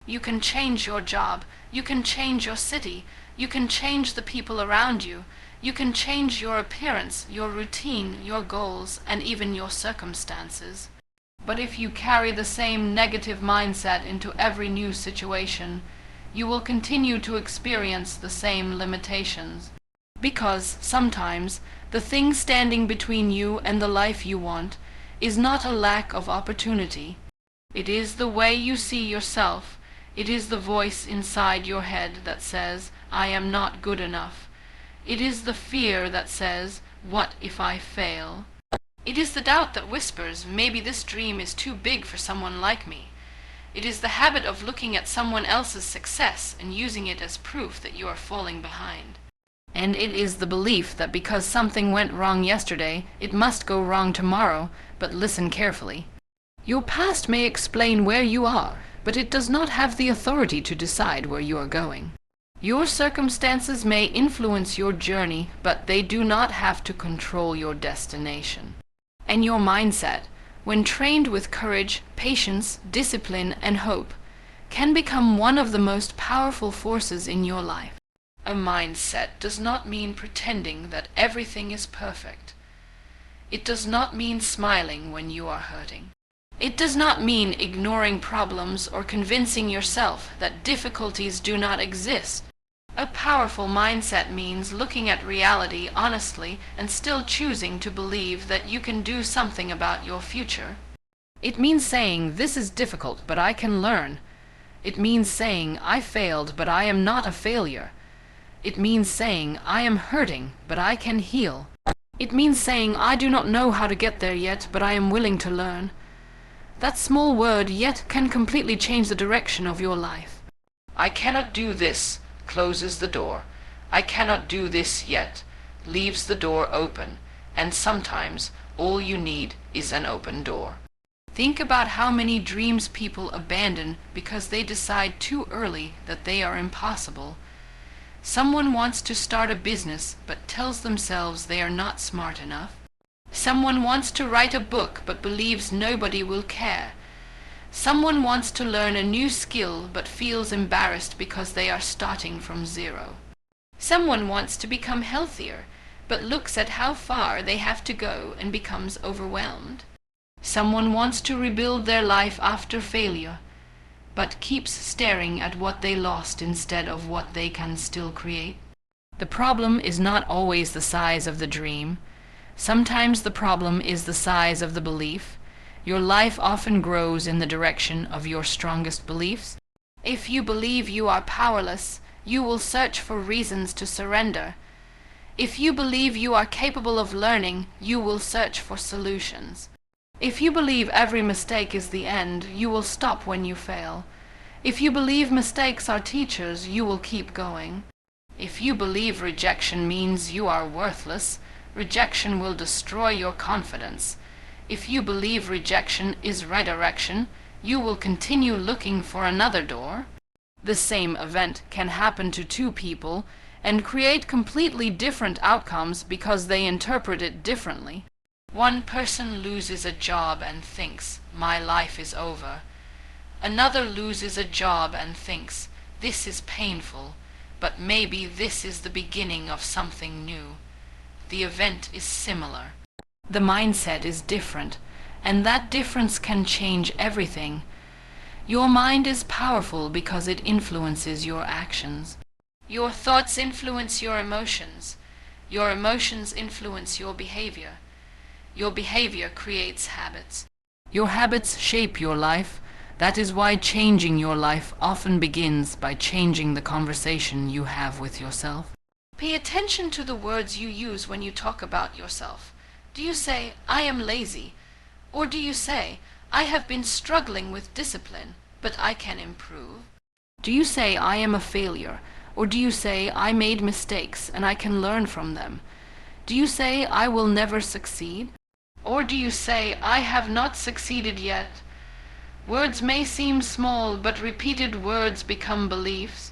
You can change your job. You can change your city. You can change the people around you. You can change your appearance, your routine, your goals, and even your circumstances. But if you carry the same negative mindset into every new situation, you will continue to experience the same limitations. Because sometimes the thing standing between you and the life you want is not a lack of opportunity. It is the way you see yourself. It is the voice inside your head that says, "I am not good enough." It is the fear that says, "What if I fail?" It is the doubt that whispers, "Maybe this dream is too big for someone like me." It is the habit of looking at someone else's success and using it as proof that you are falling behind. And it is the belief that because something went wrong yesterday, it must go wrong tomorrow. But listen carefully. Your past may explain where you are, but it does not have the authority to decide where you are going. Your circumstances may influence your journey, but they do not have to control your destination. And your mindset, when trained with courage, patience, discipline, and hope, can become one of the most powerful forces in your life. A mindset does not mean pretending that everything is perfect. It does not mean smiling when you are hurting. It does not mean ignoring problems or convincing yourself that difficulties do not exist. A powerful mindset means looking at reality honestly and still choosing to believe that you can do something about your future. It means saying, "This is difficult, but I can learn." It means saying, "I failed, but I am not a failure." It means saying, "I am hurting, but I can heal." It means saying, "I do not know how to get there yet, but I am willing to learn." That small word "yet" can completely change the direction of your life. "I cannot do this" closes the door. "I cannot do this yet" leaves the door open. And sometimes all you need is an open door. Think about how many dreams people abandon because they decide too early that they are impossible. Someone wants to start a business but tells themselves they are not smart enough. Someone wants to write a book but believes nobody will care. Someone wants to learn a new skill but feels embarrassed because they are starting from zero. Someone wants to become healthier but looks at how far they have to go and becomes overwhelmed. Someone wants to rebuild their life after failure but keeps staring at what they lost instead of what they can still create. The problem is not always the size of the dream. Sometimes the problem is the size of the belief. Your life often grows in the direction of your strongest beliefs. If you believe you are powerless, you will search for reasons to surrender. If you believe you are capable of learning, you will search for solutions. If you believe every mistake is the end, you will stop when you fail. If you believe mistakes are teachers, you will keep going. If you believe rejection means you are worthless, rejection will destroy your confidence. If you believe rejection is redirection, you will continue looking for another door. The same event can happen to two people and create completely different outcomes because they interpret it differently. One person loses a job and thinks, "My life is over." Another loses a job and thinks, "This is painful, but maybe this is the beginning of something new." The event is similar. The mindset is different, and that difference can change everything. Your mind is powerful because it influences your actions. Your thoughts influence your emotions. Your emotions influence your behavior. Your behavior creates habits. Your habits shape your life. That is why changing your life often begins by changing the conversation you have with yourself. Pay attention to the words you use when you talk about yourself. Do you say, "I am lazy"? Or do you say, "I have been struggling with discipline, but I can improve"? Do you say, "I am a failure"? Or do you say, "I made mistakes and I can learn from them"? Do you say, "I will never succeed"? Or do you say, "I have not succeeded yet"? Words may seem small, but repeated words become beliefs,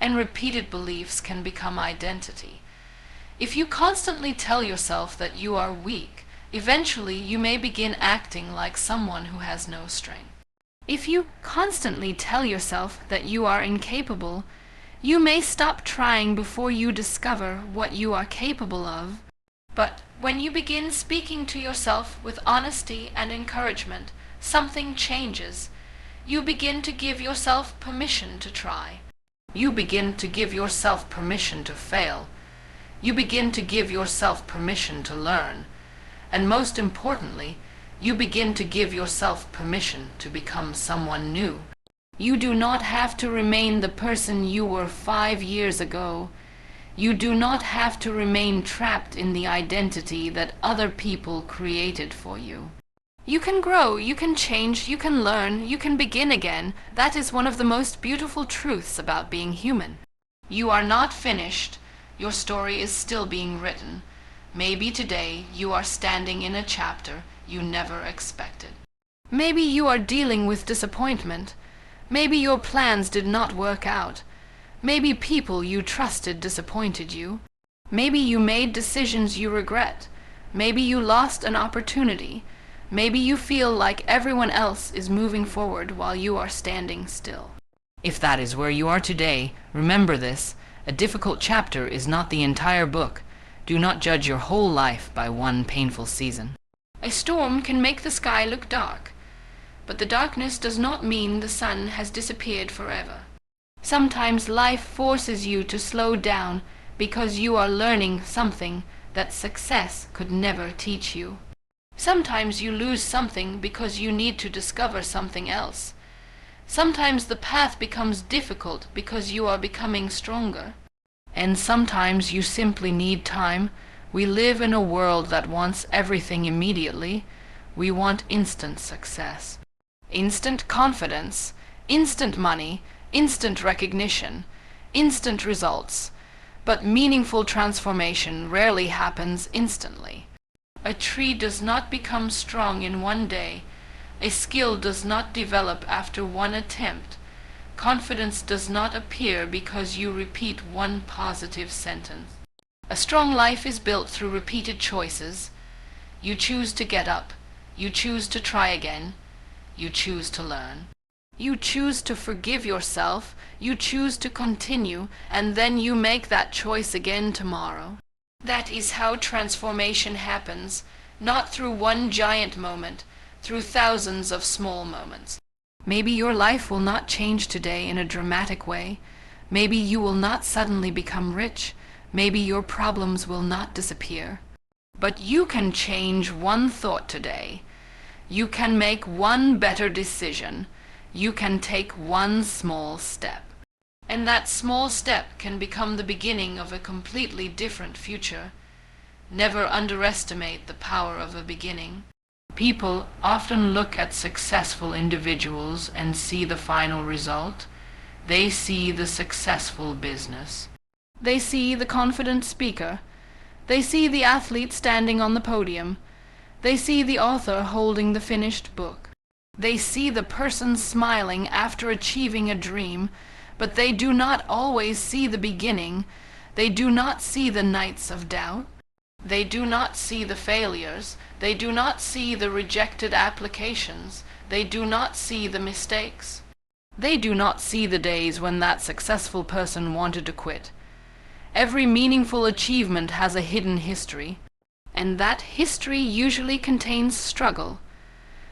and repeated beliefs can become identity. If you constantly tell yourself that you are weak, eventually you may begin acting like someone who has no strength. If you constantly tell yourself that you are incapable, you may stop trying before you discover what you are capable of. But when you begin speaking to yourself with honesty and encouragement, something changes. You begin to give yourself permission to try. You begin to give yourself permission to fail. You begin to give yourself permission to learn. And most importantly, you begin to give yourself permission to become someone new. You do not have to remain the person you were 5 years ago. You do not have to remain trapped in the identity that other people created for you. You can grow, you can change, you can learn, you can begin again. That is one of the most beautiful truths about being human. You are not finished. Your story is still being written. Maybe today you are standing in a chapter you never expected. Maybe you are dealing with disappointment. Maybe your plans did not work out. Maybe people you trusted disappointed you. Maybe you made decisions you regret. Maybe you lost an opportunity. Maybe you feel like everyone else is moving forward while you are standing still. If that is where you are today, remember this: a difficult chapter is not the entire book. Do not judge your whole life by one painful season. A storm can make the sky look dark, but the darkness does not mean the sun has disappeared forever. Sometimes life forces you to slow down because you are learning something that success could never teach you. Sometimes you lose something because you need to discover something else. Sometimes the path becomes difficult because you are becoming stronger. And sometimes you simply need time. We live in a world that wants everything immediately. We want instant success, instant confidence, instant money, instant recognition, instant results. But meaningful transformation rarely happens instantly. A tree does not become strong in one day. A skill does not develop after one attempt. Confidence does not appear because you repeat one positive sentence. A strong life is built through repeated choices. You choose to get up. You choose to try again. You choose to learn. You choose to forgive yourself. You choose to continue, and then you make that choice again tomorrow. That is how transformation happens, not through one giant moment, through thousands of small moments. Maybe your life will not change today in a dramatic way. Maybe you will not suddenly become rich. Maybe your problems will not disappear. But you can change one thought today. You can make one better decision. You can take one small step. And that small step can become the beginning of a completely different future. Never underestimate the power of a beginning. People often look at successful individuals and see the final result. They see the successful business. They see the confident speaker. They see the athlete standing on the podium. They see the author holding the finished book. They see the person smiling after achieving a dream, but they do not always see the beginning. They do not see the nights of doubt. They do not see the failures. They do not see the rejected applications. They do not see the mistakes. They do not see the days when that successful person wanted to quit. Every meaningful achievement has a hidden history, and that history usually contains struggle.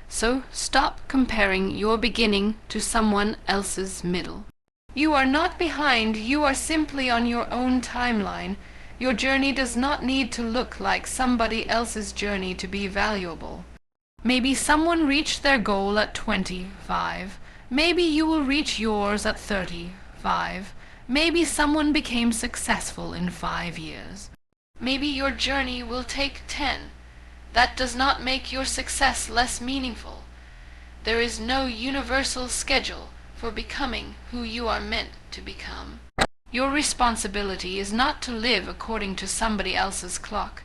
So stop comparing your beginning to someone else's middle. You are not behind. You are simply on your own timeline. Your journey does not need to look like somebody else's journey to be valuable. Maybe someone reached their goal at 25. Maybe you will reach yours at 35. Maybe someone became successful in 5 years. Maybe your journey will take 10. That does not make your success less meaningful. There is no universal schedule for becoming who you are meant to become. Your responsibility is not to live according to somebody else's clock.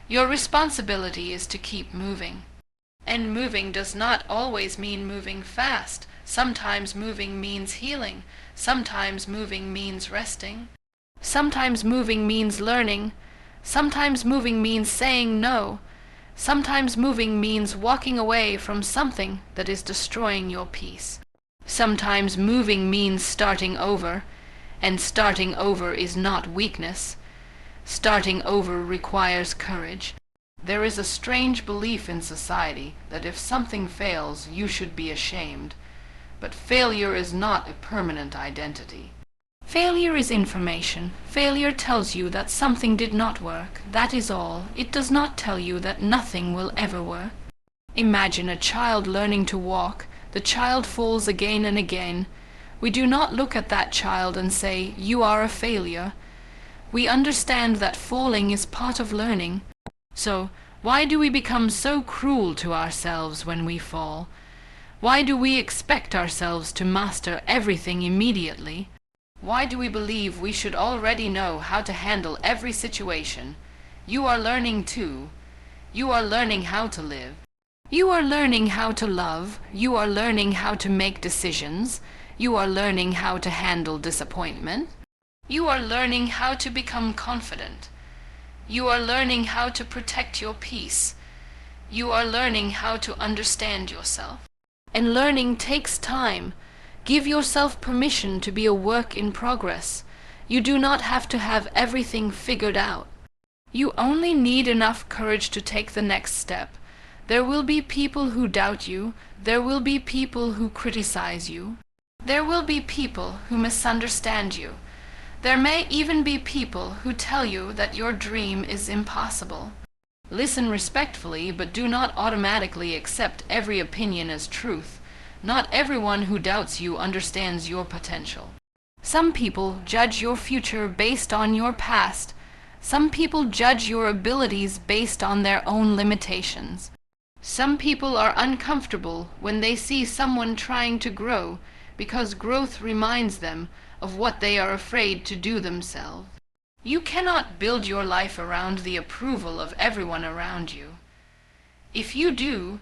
Your responsibility is to keep moving. And moving does not always mean moving fast. Sometimes moving means healing. Sometimes moving means resting. Sometimes moving means learning. Sometimes moving means saying no. Sometimes moving means walking away from something that is destroying your peace. Sometimes moving means starting over, and starting over is not weakness. Starting over requires courage. There is a strange belief in society that if something fails, you should be ashamed. But failure is not a permanent identity. Failure is information. Failure tells you that something did not work. That is all. It does not tell you that nothing will ever work. Imagine a child learning to walk. The child falls again and again. We do not look at that child and say, "You are a failure." We understand that falling is part of learning. So, why do we become so cruel to ourselves when we fall? Why do we expect ourselves to master everything immediately? Why do we believe we should already know how to handle every situation? You are learning too. You are learning how to live. You are learning how to love. You are learning how to make decisions. You are learning how to handle disappointment. You are learning how to become confident. You are learning how to protect your peace. You are learning how to understand yourself. And learning takes time. Give yourself permission to be a work in progress. You do not have to have everything figured out. You only need enough courage to take the next step. There will be people who doubt you. There will be people who criticize you. There will be people who misunderstand you. There may even be people who tell you that your dream is impossible. Listen respectfully, but do not automatically accept every opinion as truth. Not everyone who doubts you understands your potential. Some people judge your future based on your past. Some people judge your abilities based on their own limitations. Some people are uncomfortable when they see someone trying to grow, because growth reminds them of what they are afraid to do themselves. You cannot build your life around the approval of everyone around you. If you do,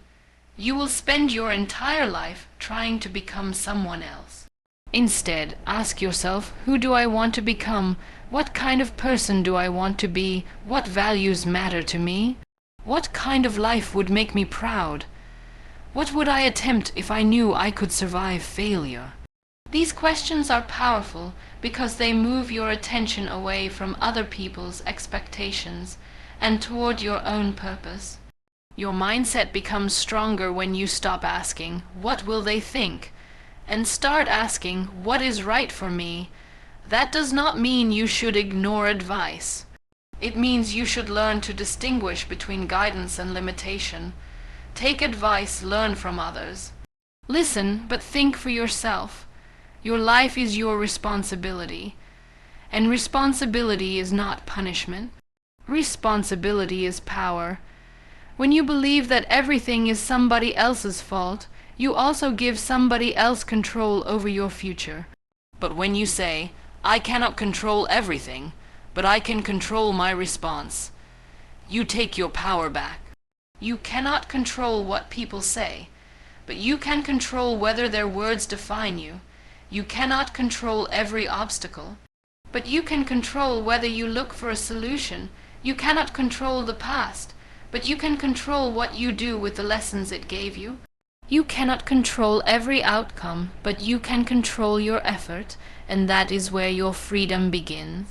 you will spend your entire life trying to become someone else. Instead, ask yourself, who do I want to become? What kind of person do I want to be? What values matter to me? What kind of life would make me proud? What would I attempt if I knew I could survive failure? These questions are powerful because they move your attention away from other people's expectations and toward your own purpose. Your mindset becomes stronger when you stop asking, "What will they think?" and start asking, "What is right for me?" That does not mean you should ignore advice. It means you should learn to distinguish between guidance and limitation. Take advice, learn from others. Listen, but think for yourself. Your life is your responsibility, and responsibility is not punishment. Responsibility is power. When you believe that everything is somebody else's fault, you also give somebody else control over your future. But when you say, "I cannot control everything, but I can control my response," you take your power back. You cannot control what people say, but you can control whether their words define you. You cannot control every obstacle, but you can control whether you look for a solution. You cannot control the past, but you can control what you do with the lessons it gave you. You cannot control every outcome, but you can control your effort, and that is where your freedom begins.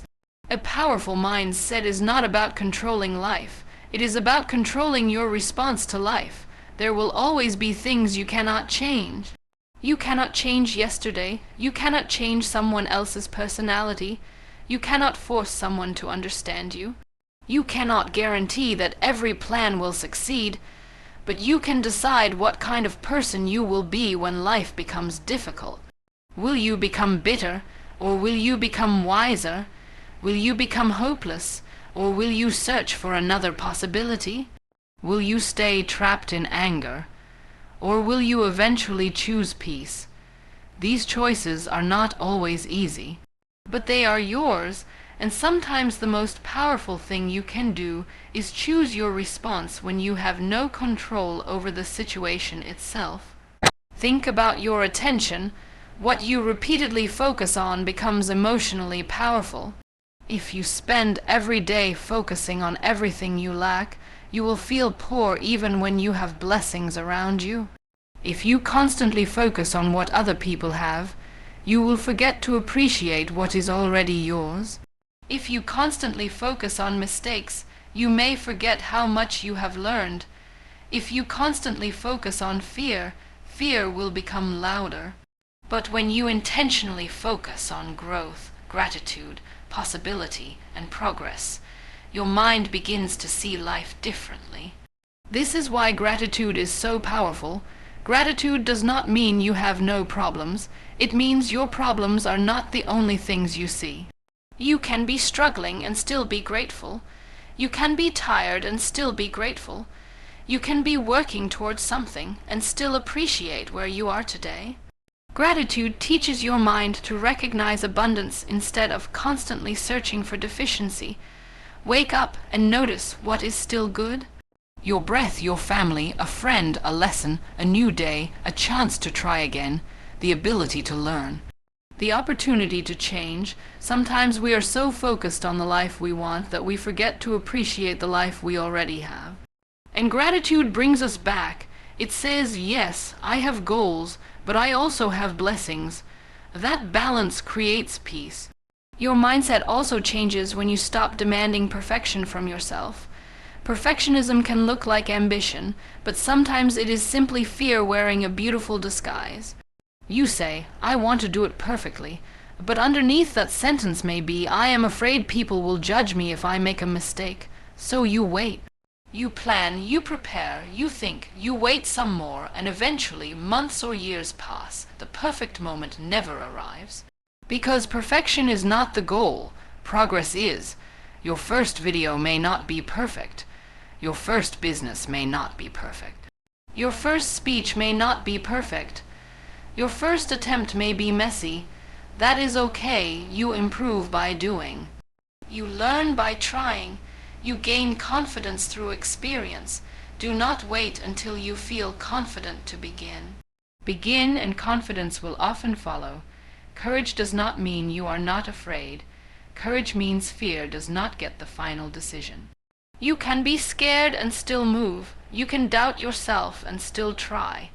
A powerful mindset is not about controlling life. It is about controlling your response to life. There will always be things you cannot change. You cannot change yesterday. You cannot change someone else's personality. You cannot force someone to understand you. You cannot guarantee that every plan will succeed, but you can decide what kind of person you will be when life becomes difficult. Will you become bitter, or will you become wiser? Will you become hopeless, or will you search for another possibility? Will you stay trapped in anger, or will you eventually choose peace? These choices are not always easy, but they are yours, and sometimes the most powerful thing you can do is choose your response when you have no control over the situation itself. Think about your attention. What you repeatedly focus on becomes emotionally powerful. If you spend every day focusing on everything you lack, You will feel poor even when you have blessings around you. If you constantly focus on what other people have, you will forget to appreciate what is already yours. If you constantly focus on mistakes, you may forget how much you have learned. If you constantly focus on fear, fear will become louder. But when you intentionally focus on growth, gratitude, possibility, and progress, your mind begins to see life differently. This is why gratitude is so powerful. Gratitude does not mean you have no problems. It means your problems are not the only things you see. You can be struggling and still be grateful. You can be tired and still be grateful. You can be working towards something and still appreciate where you are today. Gratitude teaches your mind to recognize abundance instead of constantly searching for deficiency. Wake up and notice what is still good. Your breath, your family, a friend, a lesson, a new day, a chance to try again, the ability to learn, the opportunity to change. Sometimes we are so focused on the life we want that we forget to appreciate the life we already have. And gratitude brings us back. It says, yes, I have goals, but I also have blessings. That balance creates peace. Your mindset also changes when you stop demanding perfection from yourself. Perfectionism can look like ambition, but sometimes it is simply fear wearing a beautiful disguise. You say, I want to do it perfectly, but underneath that sentence may be, I am afraid people will judge me if I make a mistake. So you wait. You plan, you prepare, you think, you wait some more, and eventually months or years pass. The perfect moment never arrives. Because perfection is not the goal, progress is. Your first video may not be perfect. Your first business may not be perfect. Your first speech may not be perfect. Your first attempt may be messy. That is okay. You improve by doing. You learn by trying. You gain confidence through experience. Do not wait until you feel confident to begin. Begin and confidence will often follow. Courage does not mean you are not afraid. Courage means fear does not get the final decision. You can be scared and still move. You can doubt yourself and still try.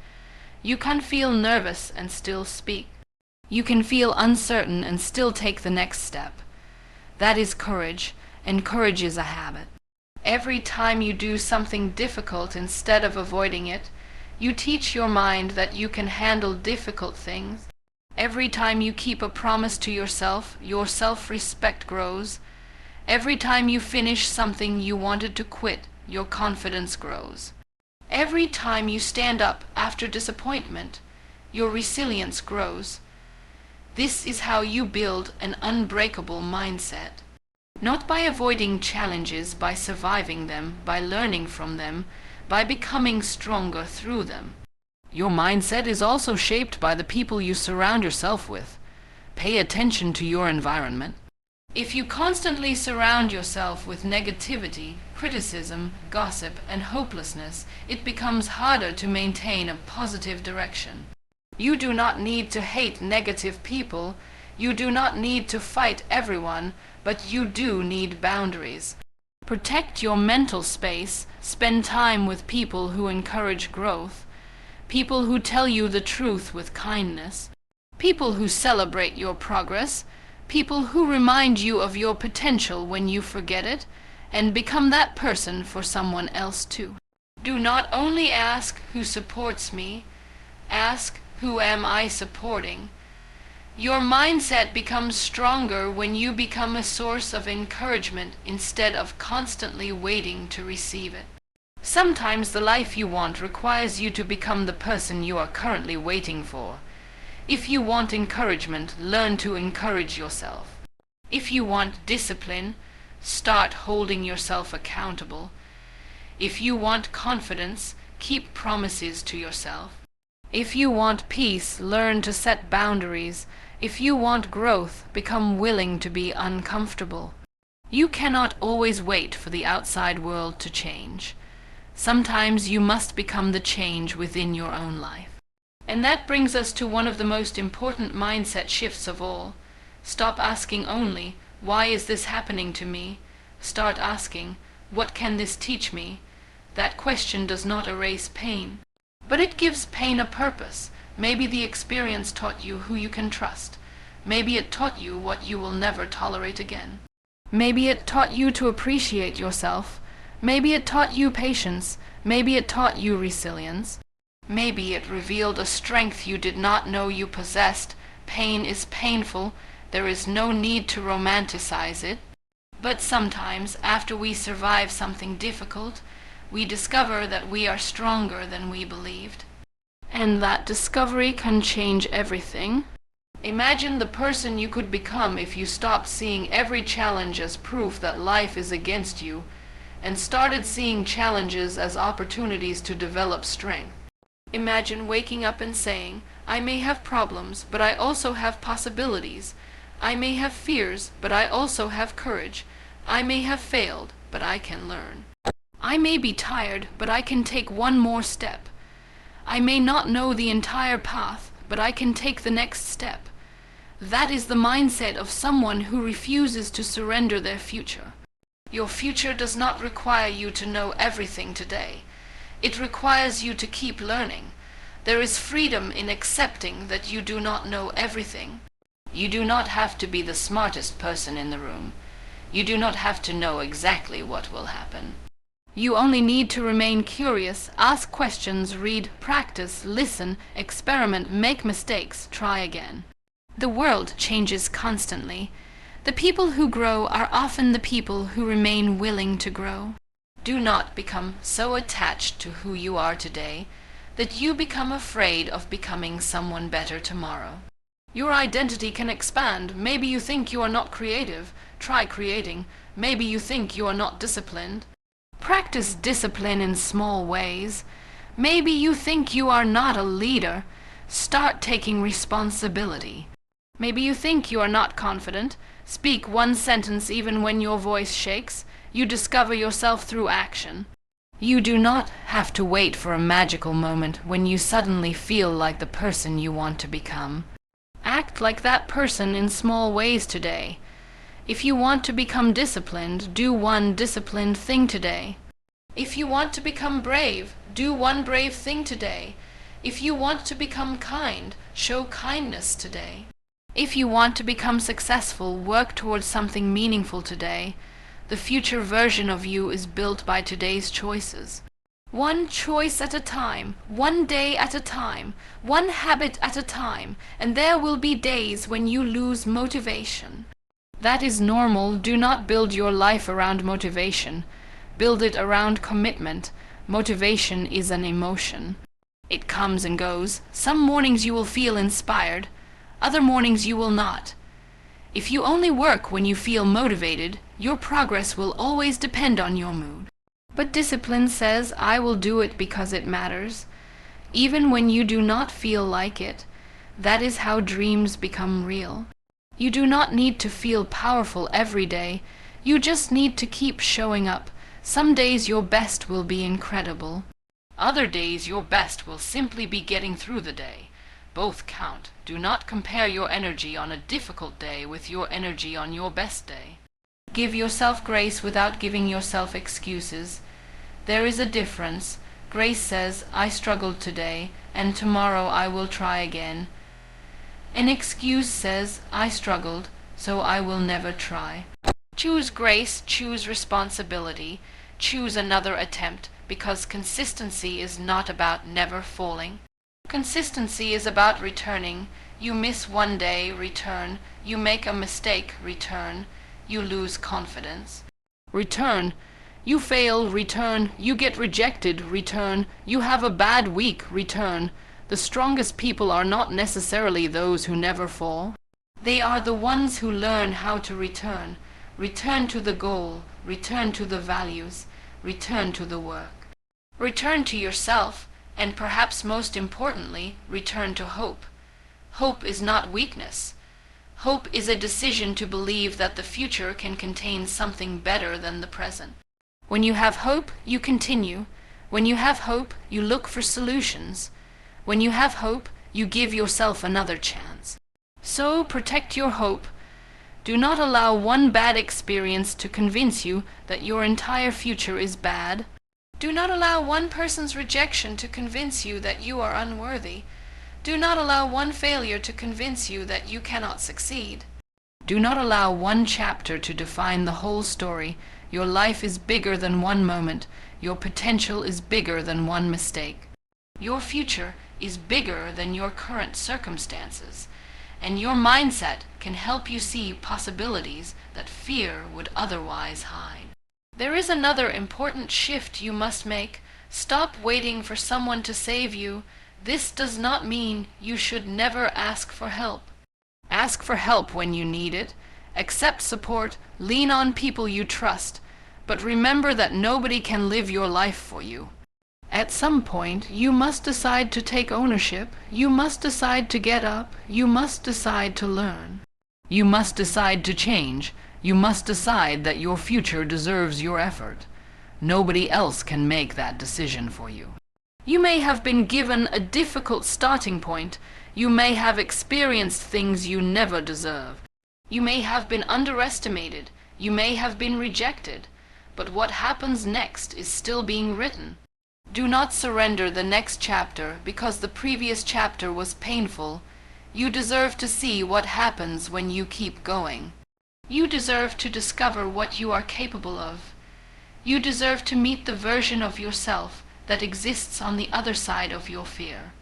You can feel nervous and still speak. You can feel uncertain and still take the next step. That is courage, and courage is a habit. Every time you do something difficult instead of avoiding it, you teach your mind that you can handle difficult things. Every time you keep a promise to yourself, your self-respect grows. Every time you finish something you wanted to quit, your confidence grows. Every time you stand up after disappointment, your resilience grows. This is how you build an unbreakable mindset. Not by avoiding challenges, by surviving them, by learning from them, by becoming stronger through them. Your mindset is also shaped by the people you surround yourself with. Pay attention to your environment. If you constantly surround yourself with negativity, criticism, gossip, and hopelessness, it becomes harder to maintain a positive direction. You do not need to hate negative people. You do not need to fight everyone, but you do need boundaries. Protect your mental space. Spend time with people who encourage growth. People who tell you the truth with kindness. People who celebrate your progress. People who remind you of your potential when you forget it, and become that person for someone else too. Do not only ask who supports me, ask who am I supporting. Your mindset becomes stronger when you become a source of encouragement instead of constantly waiting to receive it. Sometimes the life you want requires you to become the person you are currently waiting for. If you want encouragement, learn to encourage yourself. If you want discipline, start holding yourself accountable. If you want confidence, keep promises to yourself. If you want peace, learn to set boundaries. If you want growth, become willing to be uncomfortable. You cannot always wait for the outside world to change. Sometimes you must become the change within your own life. And that brings us to one of the most important mindset shifts of all. Stop asking only, why is this happening to me? Start asking, what can this teach me? That question does not erase pain, but it gives pain a purpose. Maybe the experience taught you who you can trust. Maybe it taught you what you will never tolerate again. Maybe it taught you to appreciate yourself. Maybe it taught you patience. Maybe it taught you resilience. Maybe it revealed a strength you did not know you possessed. Pain is painful. There is no need to romanticize it. But sometimes, after we survive something difficult, we discover that we are stronger than we believed. And that discovery can change everything. Imagine the person you could become if you stopped seeing every challenge as proof that life is against you, and started seeing challenges as opportunities to develop strength. Imagine waking up and saying, I may have problems, but I also have possibilities. I may have fears, but I also have courage. I may have failed, but I can learn. I may be tired, but I can take one more step. I may not know the entire path, but I can take the next step. That is the mindset of someone who refuses to surrender their future. Your future does not require you to know everything today. It requires you to keep learning. There is freedom in accepting that you do not know everything. You do not have to be the smartest person in the room. You do not have to know exactly what will happen. You only need to remain curious, ask questions, read, practice, listen, experiment, make mistakes, try again. The world changes constantly. The people who grow are often the people who remain willing to grow. Do not become so attached to who you are today that you become afraid of becoming someone better tomorrow. Your identity can expand. Maybe you think you are not creative. Try creating. Maybe you think you are not disciplined. Practice discipline in small ways. Maybe you think you are not a leader. Start taking responsibility. Maybe you think you are not confident. Speak one sentence even when your voice shakes. You discover yourself through action. You do not have to wait for a magical moment when you suddenly feel like the person you want to become. Act like that person in small ways today. If you want to become disciplined, do one disciplined thing today. If you want to become brave, do one brave thing today. If you want to become kind, show kindness today. If you want to become successful, work towards something meaningful today. The future version of you is built by today's choices. One choice at a time, one day at a time, one habit at a time, and there will be days when you lose motivation. That is normal. Do not build your life around motivation. Build it around commitment. Motivation is an emotion. It comes and goes. Some mornings you will feel inspired. Other mornings you will not. If you only work when you feel motivated, your progress will always depend on your mood. But discipline says, I will do it because it matters. Even when you do not feel like it, that is how dreams become real. You do not need to feel powerful every day. You just need to keep showing up. Some days your best will be incredible. Other days your best will simply be getting through the day. Both count. Do not compare your energy on a difficult day with your energy on your best day. Give yourself grace without giving yourself excuses. There is a difference. Grace says, I struggled today, and tomorrow I will try again. An excuse says, I struggled, so I will never try. Choose grace, choose responsibility, choose another attempt, because consistency is not about never falling. Consistency is about returning. You miss one day, return. You make a mistake, return. You lose confidence. Return. You fail, return. You get rejected, return. You have a bad week, return. The strongest people are not necessarily those who never fall. They are the ones who learn how to return. Return to the goal. Return to the values. Return to the work. Return to yourself. And perhaps most importantly, return to hope. Hope is not weakness. Hope is a decision to believe that the future can contain something better than the present. When you have hope, you continue. When you have hope, you look for solutions. When you have hope, you give yourself another chance. So protect your hope. Do not allow one bad experience to convince you that your entire future is bad. Do not allow one person's rejection to convince you that you are unworthy. Do not allow one failure to convince you that you cannot succeed. Do not allow one chapter to define the whole story. Your life is bigger than one moment. Your potential is bigger than one mistake. Your future is bigger than your current circumstances, and your mindset can help you see possibilities that fear would otherwise hide. There is another important shift you must make. Stop waiting for someone to save you. This does not mean you should never ask for help. Ask for help when you need it. Accept support. Lean on people you trust. But remember that nobody can live your life for you. At some point, you must decide to take ownership. You must decide to get up. You must decide to learn. You must decide to change. You must decide that your future deserves your effort. Nobody else can make that decision for you. You may have been given a difficult starting point. You may have experienced things you never deserve. You may have been underestimated. You may have been rejected. But what happens next is still being written. Do not surrender the next chapter because the previous chapter was painful. You deserve to see what happens when you keep going. You deserve to discover what you are capable of. You deserve to meet the version of yourself that exists on the other side of your fear.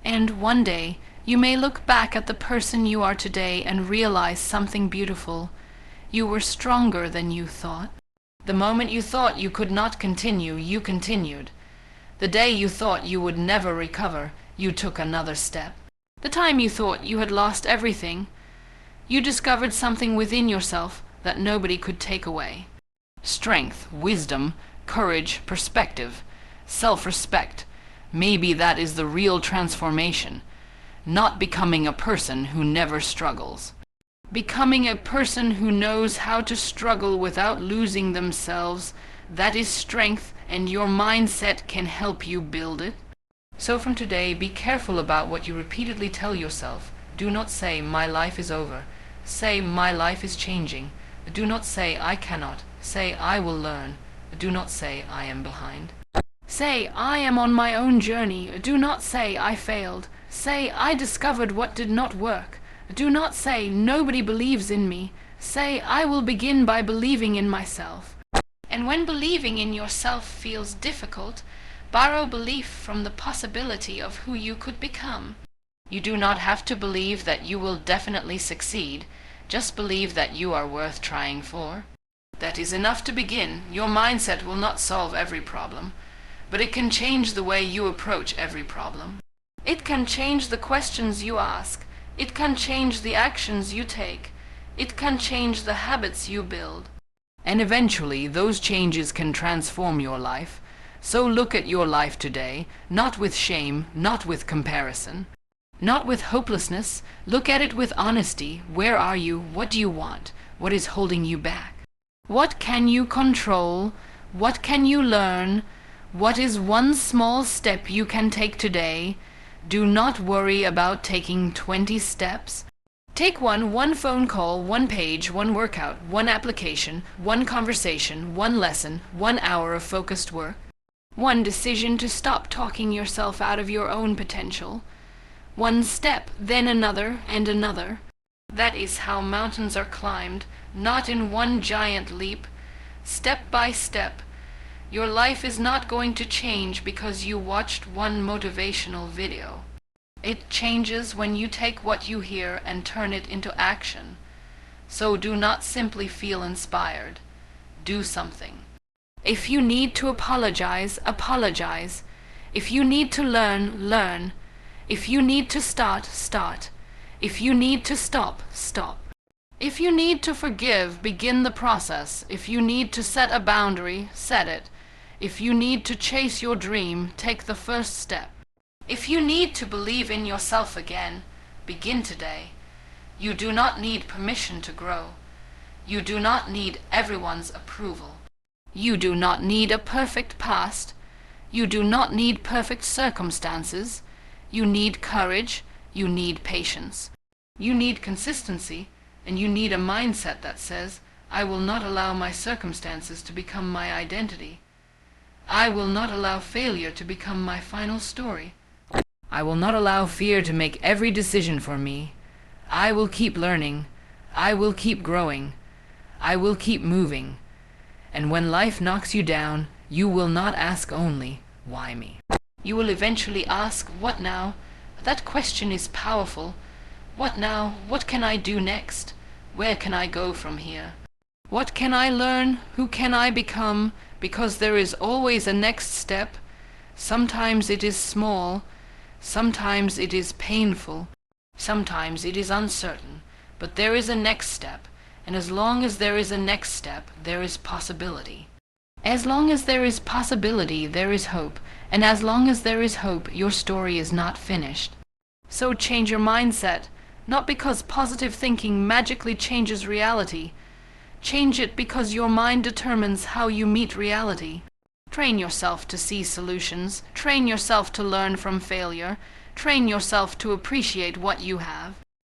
And one day, you may look back at the person you are today and realize something beautiful. You were stronger than you thought. The moment you thought you could not continue, you continued. The day you thought you would never recover, you took another step. The time you thought you had lost everything, you discovered something within yourself that nobody could take away. Strength, wisdom, courage, perspective, self-respect. Maybe that is the real transformation. Not becoming a person who never struggles. Becoming a person who knows how to struggle without losing themselves. That is strength, and your mindset can help you build it. So from today, be careful about what you repeatedly tell yourself. Do not say, "My life is over." Say, "My life is changing." Do not say, "I cannot." Say, "I will learn." Do not say, "I am behind." Say, "I am on my own journey." Do not say, "I failed." Say, "I discovered what did not work." Do not say, "Nobody believes in me." Say, "I will begin by believing in myself." And when believing in yourself feels difficult, borrow belief from the possibility of who you could become. You do not have to believe that you will definitely succeed. Just believe that you are worth trying for. That is enough to begin. Your mindset will not solve every problem, but it can change the way you approach every problem. It can change the questions you ask. It can change the actions you take. It can change the habits you build. And eventually, those changes can transform your life. So look at your life today, not with shame, not with comparison, not with hopelessness. Look at it with honesty. Where are you? What do you want? What is holding you back? What can you control? What can you learn? What is one small step you can take today? Do not worry about taking 20 steps. Take one phone call, one page, one workout, one application, one conversation, one lesson, 1 hour of focused work. One decision to stop talking yourself out of your own potential. One step, then another and another. That is how mountains are climbed, not in one giant leap. Step by step. Your life is not going to change because you watched one motivational video. It changes when you take what you hear and turn it into action. So do not simply feel inspired. Do something. If you need to apologize, apologize. If you need to learn, learn. If you need to start, start. If you need to stop, stop. If you need to forgive, begin the process. If you need to set a boundary, set it. If you need to chase your dream, take the first step. If you need to believe in yourself again, begin today. You do not need permission to grow. You do not need everyone's approval. You do not need a perfect past. You do not need perfect circumstances. You need courage. You need patience. You need consistency, and you need a mindset that says, "I will not allow my circumstances to become my identity. I will not allow failure to become my final story. I will not allow fear to make every decision for me. I will keep learning. I will keep growing. I will keep moving. And when life knocks you down, you will not ask only, why me? You will eventually ask, what now? That question is powerful. What now? What can I do next? Where can I go from here? What can I learn? Who can I become? Because there is always a next step. Sometimes it is small. Sometimes it is painful. Sometimes it is uncertain. But there is a next step. And as long as there is a next step, there is possibility. As long as there is possibility, there is hope. And as long as there is hope, your story is not finished. So change your mindset, not because positive thinking magically changes reality. Change it because your mind determines how you meet reality. Train yourself to see solutions. Train yourself to learn from failure. Train yourself to appreciate what you have.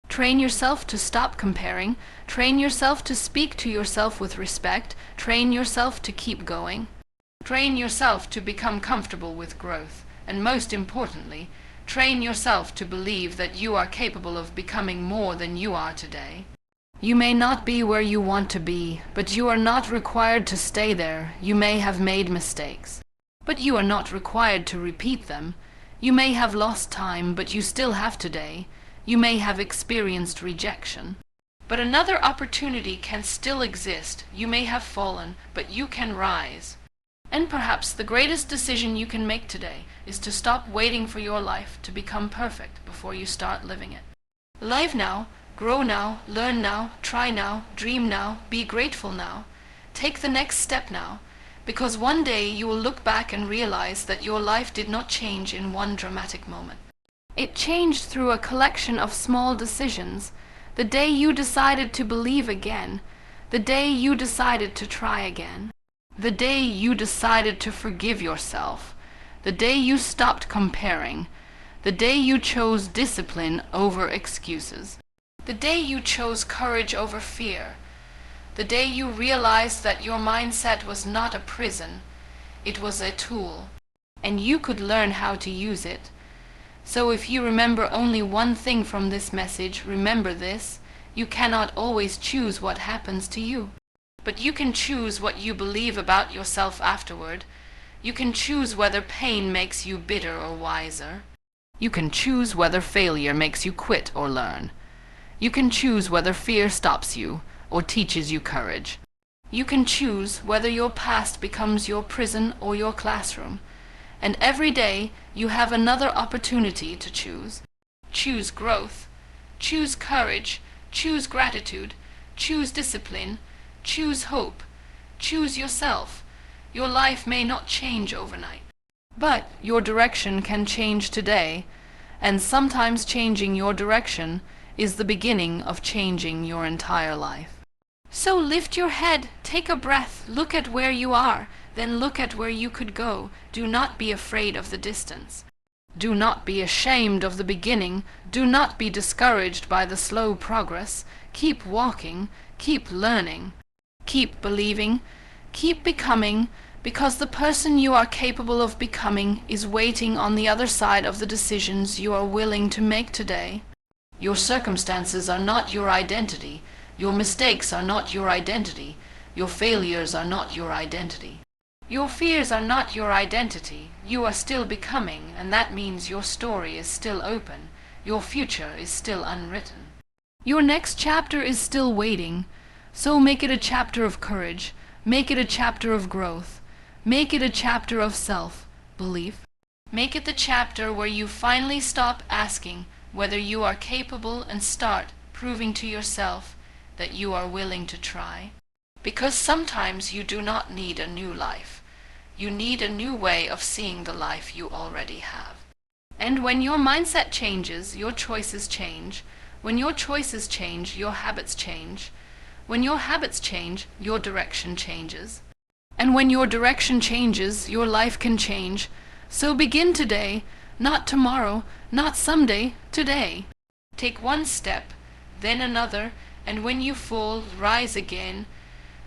Train yourself to stop comparing. Train yourself to speak to yourself with respect. Train yourself to keep going. Train yourself to become comfortable with growth. And most importantly, train yourself to believe that you are capable of becoming more than you are today. You may not be where you want to be, but you are not required to stay there. You may have made mistakes, but you are not required to repeat them. You may have lost time, but you still have today. You may have experienced rejection, but another opportunity can still exist. You may have fallen, but you can rise. And perhaps the greatest decision you can make today is to stop waiting for your life to become perfect before you start living it. Live now, grow now, learn now, try now, dream now, be grateful now. Take the next step now, because one day you will look back and realize that your life did not change in one dramatic moment. It changed through a collection of small decisions. The day you decided to believe again, the day you decided to try again, the day you decided to forgive yourself, the day you stopped comparing, the day you chose discipline over excuses, the day you chose courage over fear, the day you realized that your mindset was not a prison, it was a tool, and you could learn how to use it. So if you remember only one thing from this message, remember this: you cannot always choose what happens to you. But you can choose what you believe about yourself afterward. You can choose whether pain makes you bitter or wiser. You can choose whether failure makes you quit or learn. You can choose whether fear stops you or teaches you courage. You can choose whether your past becomes your prison or your classroom. And every day you have another opportunity to choose. Choose growth. Choose courage. Choose gratitude. Choose discipline. Choose hope. Choose yourself. Your life may not change overnight, but your direction can change today, and sometimes changing your direction is the beginning of changing your entire life. So lift your head, take a breath, look at where you are, then look at where you could go. Do not be afraid of the distance. Do not be ashamed of the beginning. Do not be discouraged by the slow progress. Keep walking, keep learning. Keep believing, keep becoming, because the person you are capable of becoming is waiting on the other side of the decisions you are willing to make today. Your circumstances are not your identity. Your mistakes are not your identity. Your failures are not your identity. Your fears are not your identity. You are still becoming, and that means your story is still open. Your future is still unwritten. Your next chapter is still waiting. So make it a chapter of courage. Make it a chapter of growth. Make it a chapter of self-belief. Make it the chapter where you finally stop asking whether you are capable and start proving to yourself that you are willing to try. Because sometimes you do not need a new life. You need a new way of seeing the life you already have. And when your mindset changes, your choices change. When your choices change, your habits change. When your habits change, your direction changes. And when your direction changes, your life can change. So begin today, not tomorrow, not someday, today. Take one step, then another, and when you fall, rise again.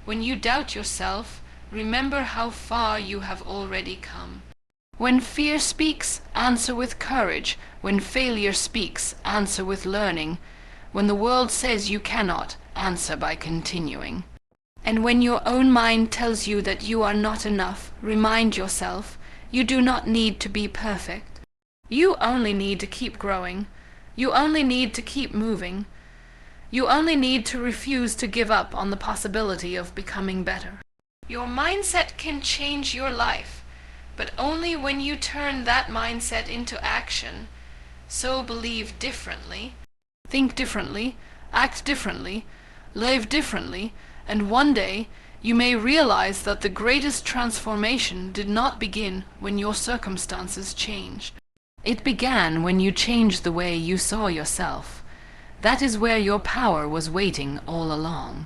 When you doubt yourself, Remember how far you have already come. When fear speaks, answer with courage. When failure speaks, answer with learning. When the world says you cannot, answer by continuing. And when your own mind tells you that you are not enough, remind yourself, you do not need to be perfect. You only need to keep growing. You only need to keep moving. You only need to refuse to give up on the possibility of becoming better. Your mindset can change your life, but only when you turn that mindset into action. So believe differently, think differently, act differently, live differently, and one day you may realize that the greatest transformation did not begin when your circumstances changed. It began when you changed the way you saw yourself. That is where your power was waiting all along.